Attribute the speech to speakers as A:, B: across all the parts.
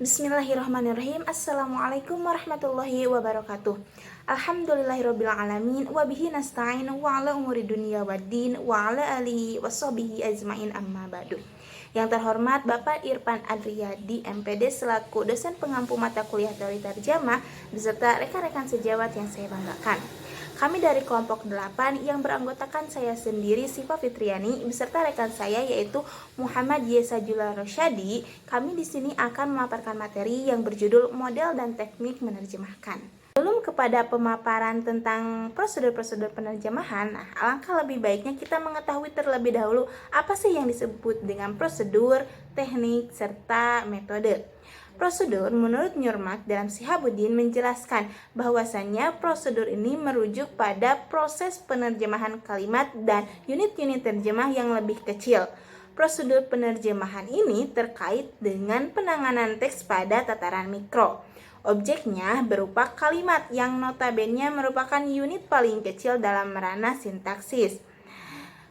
A: Bismillahirrahmanirrahim. Assalamualaikum warahmatullahi wabarakatuh. Alhamdulillahirrabbilalamin. Wabihi nasta'in wa ala umuri dunia waddin wa ala alihi wa sahbihi ajma'in amma ba'du. Yang terhormat Bapak Irfan Adriyadi MPD selaku dosen pengampu mata kuliah teori terjemah beserta rekan-rekan sejawat yang saya banggakan. Kami dari kelompok 8 yang beranggotakan saya sendiri Siva Fitriani beserta rekan saya yaitu Muhammad Yesa Jula Rosyadi. Kami di sini akan memaparkan materi yang berjudul Model dan Teknik Menerjemahkan. Belum kepada pemaparan tentang prosedur-prosedur penerjemahan, alangkah lebih baiknya kita mengetahui terlebih dahulu apa sih yang disebut dengan prosedur, teknik, serta metode. Prosedur menurut Nurmak dalam Sihabuddin menjelaskan bahwasannya prosedur ini merujuk pada proses penerjemahan kalimat dan unit-unit terjemah yang lebih kecil. Prosedur penerjemahan ini terkait dengan penanganan teks pada tataran mikro. Objeknya berupa kalimat yang notabene merupakan unit paling kecil dalam ranah sintaksis.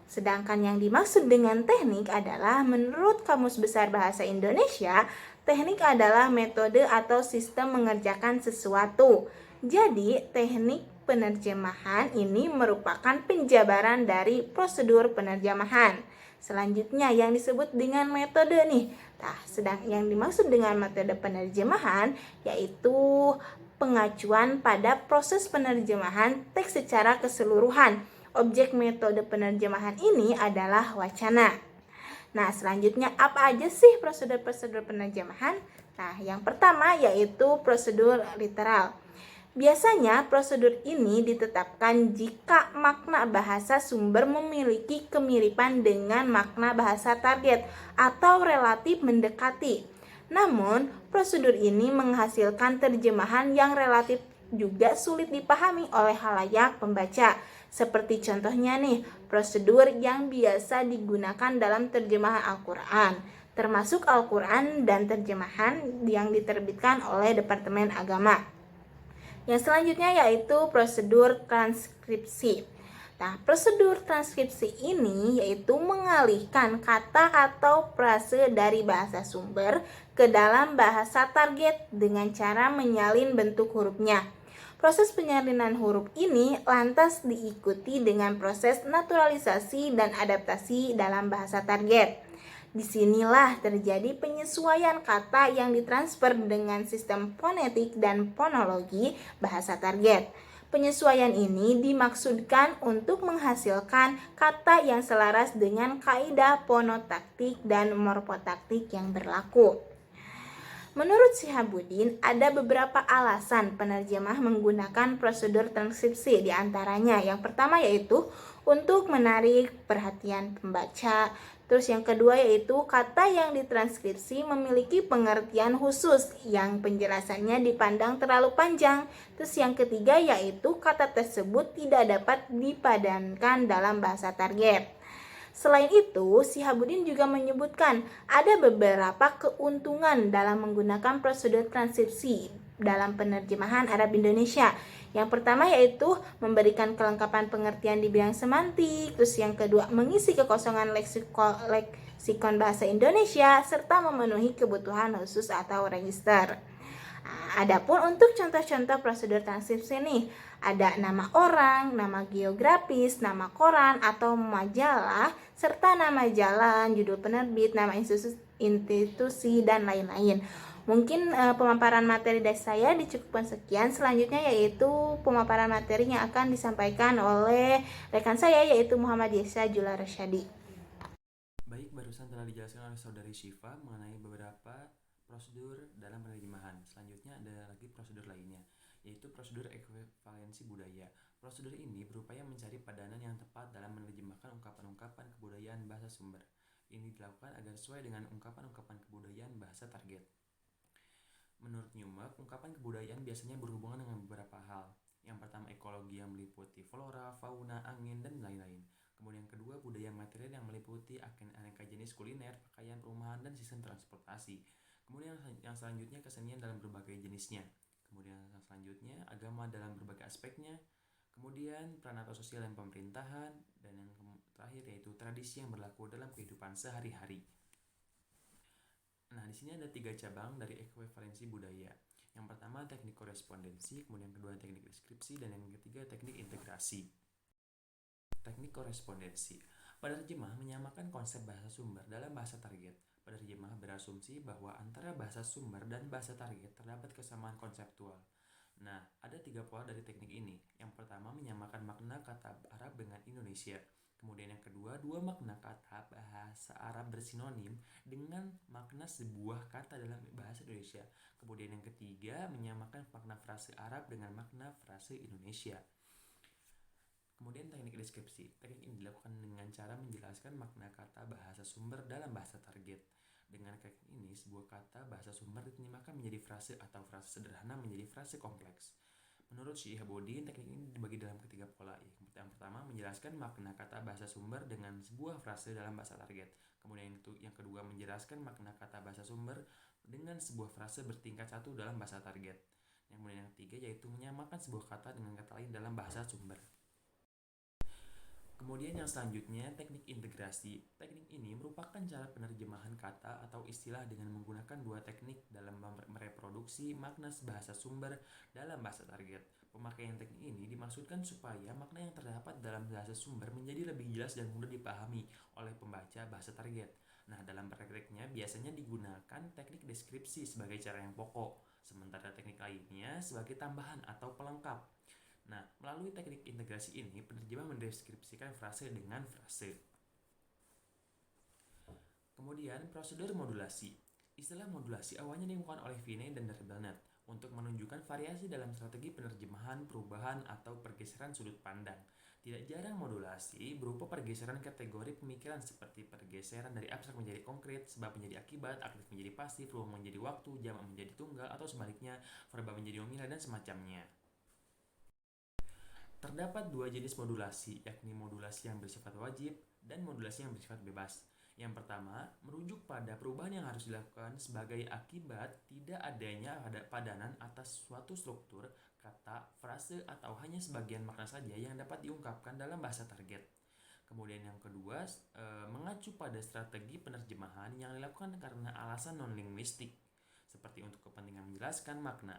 A: Sedangkan yang dimaksud dengan teknik adalah menurut Kamus Besar Bahasa Indonesia, teknik adalah metode atau sistem mengerjakan sesuatu. Jadi, teknik penerjemahan ini merupakan penjabaran dari prosedur penerjemahan. Selanjutnya yang disebut dengan metode nih. Nah, sedang yang dimaksud dengan metode penerjemahan yaitu pengacuan pada proses penerjemahan teks secara keseluruhan. Objek metode penerjemahan ini adalah wacana. Nah, selanjutnya apa aja sih prosedur-prosedur penerjemahan? Nah, yang pertama yaitu prosedur literal. Biasanya prosedur ini ditetapkan jika makna bahasa sumber memiliki kemiripan dengan makna bahasa target atau relatif mendekati. Namun, prosedur ini menghasilkan terjemahan yang relatif juga sulit dipahami oleh halayak pembaca. Seperti contohnya nih, prosedur yang biasa digunakan dalam terjemahan Al-Quran, termasuk Al-Quran dan terjemahan yang diterbitkan oleh Departemen Agama. Yang selanjutnya yaitu prosedur transkripsi. Nah, prosedur transkripsi ini yaitu mengalihkan kata atau frase dari bahasa sumber ke dalam bahasa target dengan cara menyalin bentuk hurufnya. Proses penyalinan huruf ini lantas diikuti dengan proses naturalisasi dan adaptasi dalam bahasa target. Disinilah terjadi penyesuaian kata yang ditransfer dengan sistem fonetik dan fonologi bahasa target. Penyesuaian ini dimaksudkan untuk menghasilkan kata yang selaras dengan kaidah fonotaktik dan morfotaktik yang berlaku. Menurut Sihabuddin, ada beberapa alasan penerjemah menggunakan prosedur transkripsi. Di antaranya, yang pertama yaitu untuk menarik perhatian pembaca. Terus yang kedua yaitu kata yang ditranskripsi memiliki pengertian khusus yang penjelasannya dipandang terlalu panjang. Terus yang ketiga yaitu kata tersebut tidak dapat dipadankan dalam bahasa target. Selain itu, Sihabuddin juga menyebutkan ada beberapa keuntungan dalam menggunakan prosedur transkripsi dalam penerjemahan Arab Indonesia. Yang pertama yaitu memberikan kelengkapan pengertian di bidang semantik, terus yang kedua mengisi kekosongan leksikon bahasa Indonesia serta memenuhi kebutuhan khusus atau register. Adapun untuk contoh-contoh prosedur transkripsi nih, ada nama orang, nama geografis, nama koran atau majalah, serta nama jalan, judul penerbit, nama institusi dan lain-lain. Mungkin pemaparan materi dari saya dicukupkan sekian. Selanjutnya yaitu pemaparan materi yang akan disampaikan oleh rekan saya yaitu Muhammad Yesa Jula Rosyadi.
B: Baik, barusan telah dijelaskan oleh saudari Syifa mengenai beberapa prosedur dalam penerjemahan. Selanjutnya ada lagi prosedur lainnya, yaitu prosedur ekuivalensi budaya. Prosedur ini berupaya mencari padanan yang tepat dalam menerjemahkan ungkapan-ungkapan kebudayaan bahasa sumber. Ini dilakukan agar sesuai dengan ungkapan-ungkapan kebudayaan bahasa target. Menurut Newmark, ungkapan kebudayaan biasanya berhubungan dengan beberapa hal. Yang pertama, ekologi yang meliputi flora, fauna, angin, dan lain-lain. Kemudian yang kedua, budaya material yang meliputi aneka jenis kuliner, pakaian, perumahan, dan sistem transportasi. Kemudian yang selanjutnya, kesenian dalam berbagai jenisnya. Kemudian yang selanjutnya, agama dalam berbagai aspeknya. Kemudian peran atau sosial dan pemerintahan. Dan yang terakhir yaitu tradisi yang berlaku dalam kehidupan sehari-hari. Nah, di sini ada 3 cabang dari ekuivalensi budaya. Yang pertama teknik korespondensi, kemudian yang kedua teknik deskripsi, dan yang ketiga teknik integrasi. Teknik korespondensi. Penerjemah menyamakan konsep bahasa sumber dalam bahasa target. Penerjemah berasumsi bahwa antara bahasa sumber dan bahasa target terdapat kesamaan konseptual. Nah, ada 3 pola dari teknik ini. Yang pertama menyamakan makna kata Arab dengan Indonesia. Kemudian yang kedua, dua makna kata bahasa Arab bersinonim dengan makna sebuah kata dalam bahasa Indonesia. Kemudian yang ketiga, menyamakan makna frase Arab dengan makna frase Indonesia. Kemudian teknik deskripsi. Teknik ini dilakukan dengan cara menjelaskan makna kata bahasa sumber dalam bahasa target. Dengan teknik ini, sebuah kata bahasa sumber diterjemahkan menjadi frase atau frase sederhana menjadi frase kompleks. Menurut Shihabuddin, teknik ini dibagi dalam ketiga pola. Yang pertama, menjelaskan makna kata bahasa sumber dengan sebuah frase dalam bahasa target. Kemudian yang kedua, menjelaskan makna kata bahasa sumber dengan sebuah frase bertingkat satu dalam bahasa target. Kemudian yang ketiga, yaitu menyamakan sebuah kata dengan kata lain dalam bahasa sumber. Kemudian yang selanjutnya, teknik integrasi. Teknik ini merupakan cara penerjemahan kata atau istilah dengan menggunakan dua teknik dalam mereproduksi makna bahasa sumber dalam bahasa target. Pemakaian teknik ini dimaksudkan supaya makna yang terdapat dalam bahasa sumber menjadi lebih jelas dan mudah dipahami oleh pembaca bahasa target. Nah, dalam prakteknya biasanya digunakan teknik deskripsi sebagai cara yang pokok, sementara teknik lainnya sebagai tambahan atau pelengkap. Nah, melalui teknik integrasi ini, penerjemah mendeskripsikan frase dengan frase. Kemudian, prosedur modulasi. Istilah modulasi awalnya ditemukan oleh Vinay dan Derbanet untuk menunjukkan variasi dalam strategi penerjemahan, perubahan, atau pergeseran sudut pandang. Tidak jarang modulasi berupa pergeseran kategori pemikiran seperti pergeseran dari abstrak menjadi konkret, sebab menjadi akibat, aktif menjadi pasif, ruang menjadi waktu, jamak menjadi tunggal, atau sebaliknya, verba menjadi nominal, dan semacamnya. Terdapat dua jenis modulasi, yakni modulasi yang bersifat wajib dan modulasi yang bersifat bebas. Yang pertama, merujuk pada perubahan yang harus dilakukan sebagai akibat tidak adanya padanan atas suatu struktur, kata, frase, atau hanya sebagian makna saja yang dapat diungkapkan dalam bahasa target. Kemudian yang kedua, mengacu pada strategi penerjemahan yang dilakukan karena alasan non-linguistik, seperti untuk kepentingan menjelaskan makna.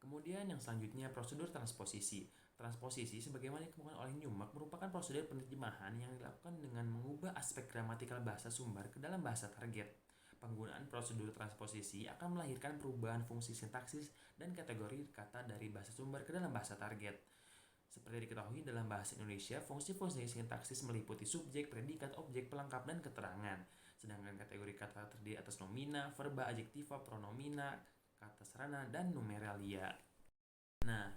B: Kemudian yang selanjutnya, prosedur transposisi. Transposisi sebagaimana dikemukakan oleh Newmark merupakan prosedur penerjemahan yang dilakukan dengan mengubah aspek gramatikal bahasa sumber ke dalam bahasa target. Penggunaan prosedur transposisi akan melahirkan perubahan fungsi sintaksis dan kategori kata dari bahasa sumber ke dalam bahasa target. Seperti diketahui dalam bahasa Indonesia, fungsi-fungsi sintaksis meliputi subjek, predikat, objek, pelengkap, dan keterangan. Sedangkan kategori kata terdiri atas nomina, verba, adjektiva, pronomina, kata serana, dan numeralia. Nah,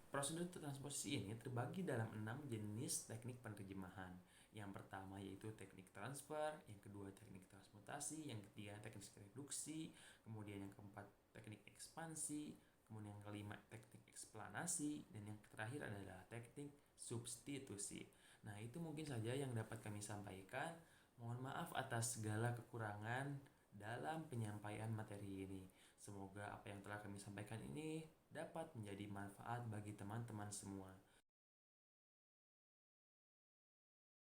B: prosedur transposisi ini terbagi dalam 6 jenis teknik penerjemahan. Yang pertama yaitu teknik transfer, yang kedua teknik transmutasi, yang ketiga teknik reduksi, kemudian yang keempat teknik ekspansi, kemudian yang kelima teknik eksplanasi, dan yang terakhir adalah teknik substitusi. Nah, itu mungkin saja yang dapat kami sampaikan. Mohon maaf atas segala kekurangan dalam penyampaian materi ini. Semoga apa yang telah kami sampaikan ini dapat menjadi manfaat bagi teman-teman semua.